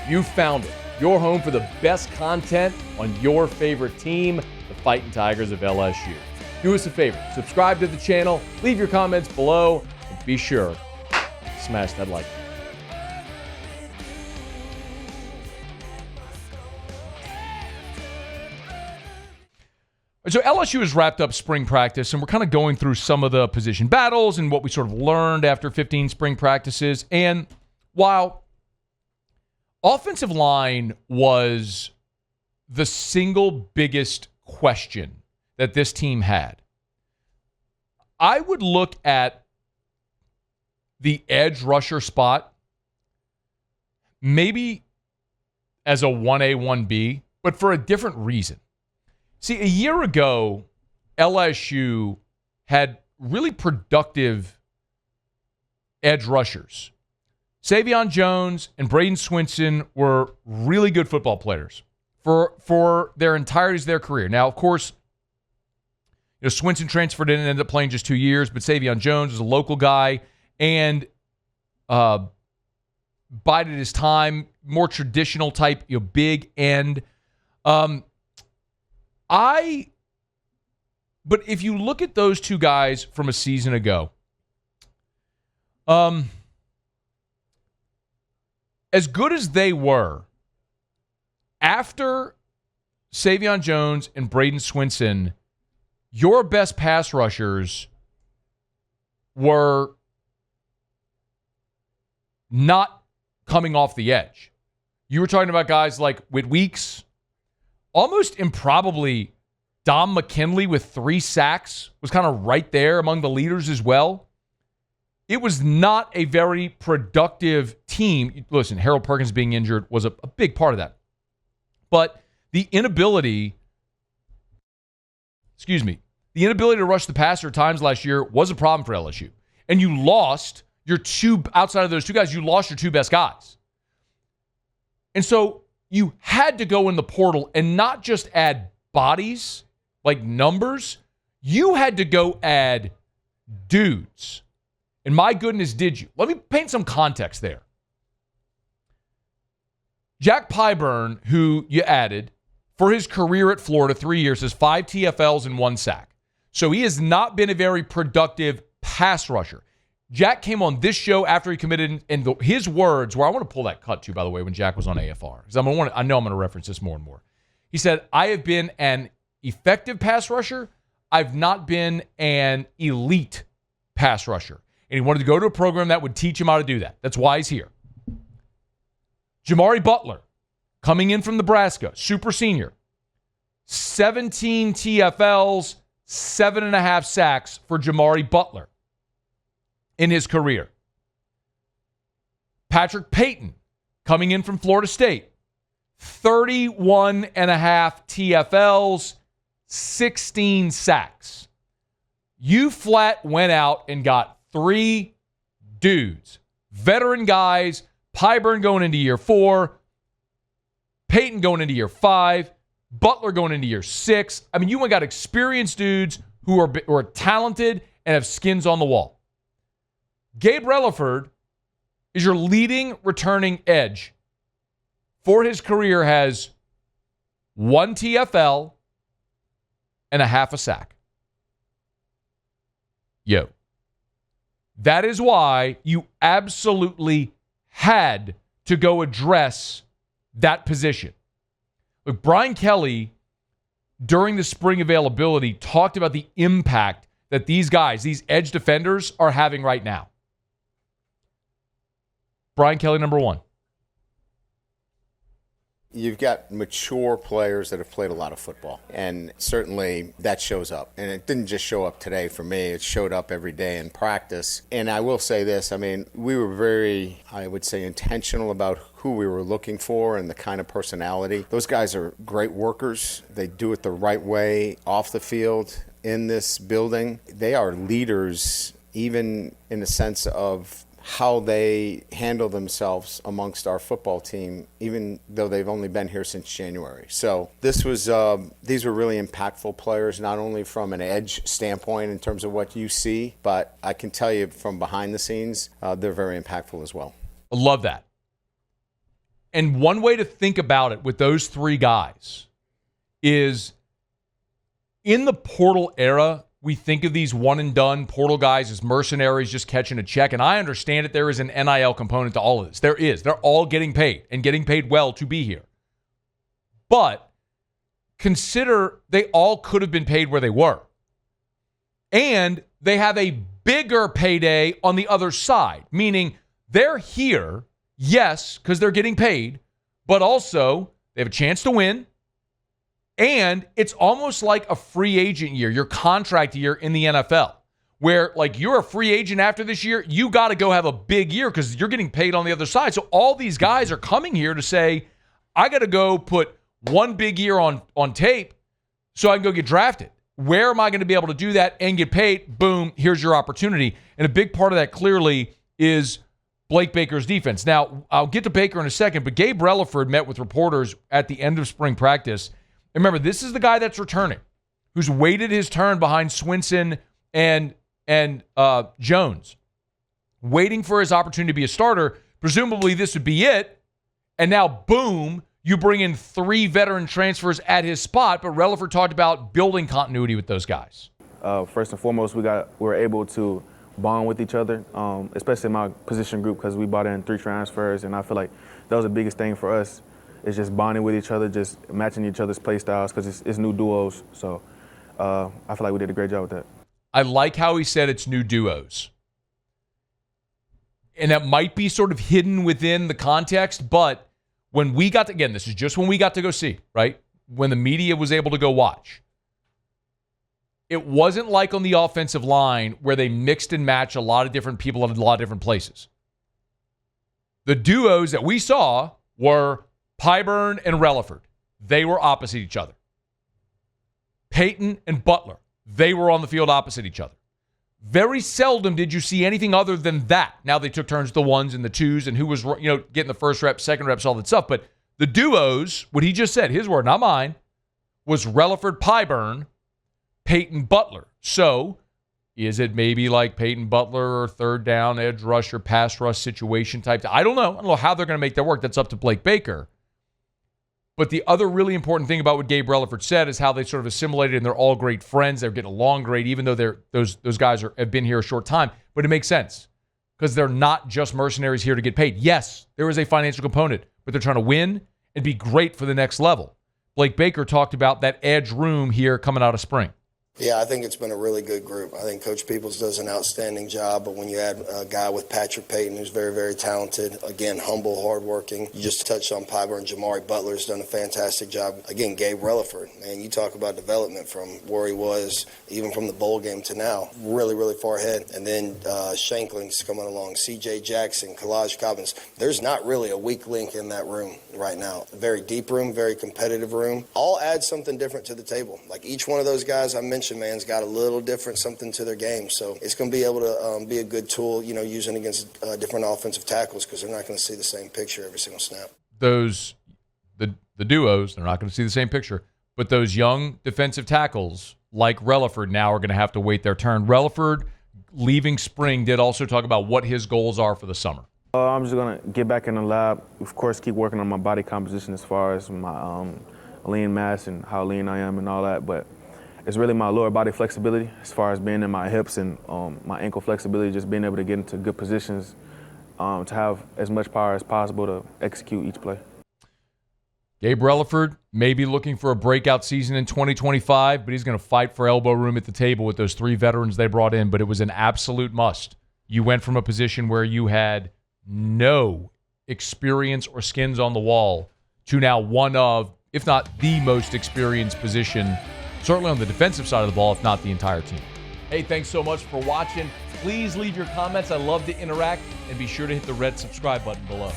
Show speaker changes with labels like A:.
A: You found it. Your home for the best content on your favorite team, the Fighting Tigers of LSU. Do us a favor. Subscribe to the channel. Leave your comments below. And be sure to smash that like button. So LSU has wrapped up spring practice, and we're kind of going through some of the position battles and what we sort of learned after 15 spring practices. And while offensive line was the single biggest question that this team had, I would look at the edge rusher spot maybe as a 1A, 1B, but for a different reason. See, a year ago, LSU had really productive edge rushers. Savion Jones and Braden Swinson were really good football players for their entirety of their career. Now, of course, Swinson transferred in and ended up playing just 2 years, but Savion Jones was a local guy and bided his time, more traditional type, big end. But if you look at those two guys from a season ago, as good as they were, after Savion Jones and Braden Swinson, your best pass rushers were not coming off the edge. You were talking about guys like Whit Weeks. Almost improbably, Dom McKinley with 3 sacks was kind of right there among the leaders as well. It was not a very productive team. Listen, Harold Perkins being injured was a big part of that. But the inability to rush the passer at times last year was a problem for LSU. And you lost outside of those two guys, you lost your 2 best guys. And so you had to go in the portal and not just add bodies, like numbers. You had to go add dudes. And my goodness, did you. Let me paint some context there. Jack Pyburn, who you added for his career at Florida, 3 years, has 5 TFLs and 1 sack. So he has not been a very productive pass rusher. Jack came on this show after he committed, and his words, where I want to pull that cut to, by the way, when Jack was on AFR, because I know I'm going to reference this more and more. He said, I have been an effective pass rusher. I've not been an elite pass rusher. And he wanted to go to a program that would teach him how to do that. That's why he's here. Jamari Butler, coming in from Nebraska, super senior. 17 TFLs, 7.5 sacks for Jamari Butler in his career. Patrick Payton, coming in from Florida State, 31.5 TFLs, 16 sacks. You flat went out and got 3 dudes, veteran guys, Pyburn going into year 4, Payton going into year 5, Butler going into year 6. I mean, you went got experienced dudes who are talented and have skins on the wall. Gabe Reliford is your leading returning edge. For his career, has 1 TFL and 0.5 sack. That is why you absolutely had to go address that position. Look, Brian Kelly, during the spring availability, talked about the impact that these guys, these edge defenders, are having right now. Brian Kelly, number 1.
B: You've got mature players that have played a lot of football, and certainly that shows up. And it didn't just show up today for me. It showed up every day in practice. And I will say this, we were very, I would say, intentional about who we were looking for and the kind of personality. Those guys are great workers. They do it the right way off the field in this building. They are leaders, even in the sense of how they handle themselves amongst our football team, even though they've only been here since January. So these were really impactful players, not only from an edge standpoint in terms of what you see, but I can tell you from behind the scenes, they're very impactful as well.
A: I love that. And one way to think about it with those three guys is in the portal era, we think of these one-and-done portal guys as mercenaries just catching a check. And I understand that there is an NIL component to all of this. There is. They're all getting paid and getting paid well to be here. But consider they all could have been paid where they were. And they have a bigger payday on the other side, meaning they're here, yes, because they're getting paid, but also they have a chance to win. And it's almost like a free agent year, your contract year in the NFL, where like you're a free agent after this year, you got to go have a big year because you're getting paid on the other side. So all these guys are coming here to say, I got to go put one big year on tape so I can go get drafted. Where am I going to be able to do that and get paid? Boom, here's your opportunity. And a big part of that clearly is Blake Baker's defense. Now, I'll get to Baker in a second, but Gabe Reliford met with reporters at the end of spring practice. And remember, this is the guy that's returning, who's waited his turn behind Swinson and Jones, waiting for his opportunity to be a starter. Presumably, this would be it. And now, boom, you bring in 3 veteran transfers at his spot. But Reliford talked about building continuity with those guys.
C: First and foremost, we were able to bond with each other, especially my position group, because we brought in 3 transfers, and I feel like that was the biggest thing for us. It's just bonding with each other, just matching each other's play styles because it's new duos. So I feel like we did a great job with that.
A: I like how he said it's new duos. And that might be sort of hidden within the context, but when we got to, again, this is just when we got to go see, right? When the media was able to go watch. It wasn't like on the offensive line where they mixed and matched a lot of different people in a lot of different places. The duos that we saw were Pyburn and Reliford. They were opposite each other. Peyton and Butler. They were on the field opposite each other. Very seldom did you see anything other than that. Now they took turns with the 1s and the 2s and who was, getting the first reps, second reps, all that stuff. But the duos, what he just said, his word, not mine, was Reliford, Pyburn, Peyton, Butler. So is it maybe like Peyton Butler or third down, edge rusher, pass rush situation type? I don't know. I don't know how they're going to make that work. That's up to Blake Baker. But the other really important thing about what Gabe Reliford said is how they sort of assimilated and they're all great friends. They're getting along great, even though those guys have been here a short time. But it makes sense because they're not just mercenaries here to get paid. Yes, there is a financial component, but they're trying to win and be great for the next level. Blake Baker talked about that edge room here coming out of spring.
D: Yeah, I think it's been a really good group. I think Coach Peoples does an outstanding job, but when you add a guy with Patrick Payton, who's very, very talented, again, humble, hardworking. You just touched on Pyburn. Jamari Butler's done a fantastic job. Again, Gabe Reliford, man, you talk about development from where he was, even from the bowl game to now, really, really far ahead. And then Shankling's coming along, C.J. Jackson, Kalaj Cobbins. There's not really a weak link in that room right now. A very deep room, very competitive room. All add something different to the table. Like each one of those guys I mentioned, man's got a little different something to their game. So it's going to be able to be a good tool, using against different offensive tackles because they're not going to see the same picture every single snap.
A: The duos, they're not going to see the same picture, but those young defensive tackles like Reliford now are going to have to wait their turn. Reliford, leaving spring, did also talk about what his goals are for the summer.
C: I'm just going to get back in the lab, of course, keep working on my body composition as far as my lean mass and how lean I am and all that, but it's really my lower body flexibility as far as being in my hips and my ankle flexibility, just being able to get into good positions to have as much power as possible to execute each play.
A: Gabe Reliford may be looking for a breakout season in 2025, but he's going to fight for elbow room at the table with those 3 veterans they brought in, but it was an absolute must. You went from a position where you had no experience or skins on the wall to now one of, if not the most experienced position, certainly on the defensive side of the ball, if not the entire team. Hey, thanks so much for watching. Please leave your comments. I love to interact. And be sure to hit the red subscribe button below.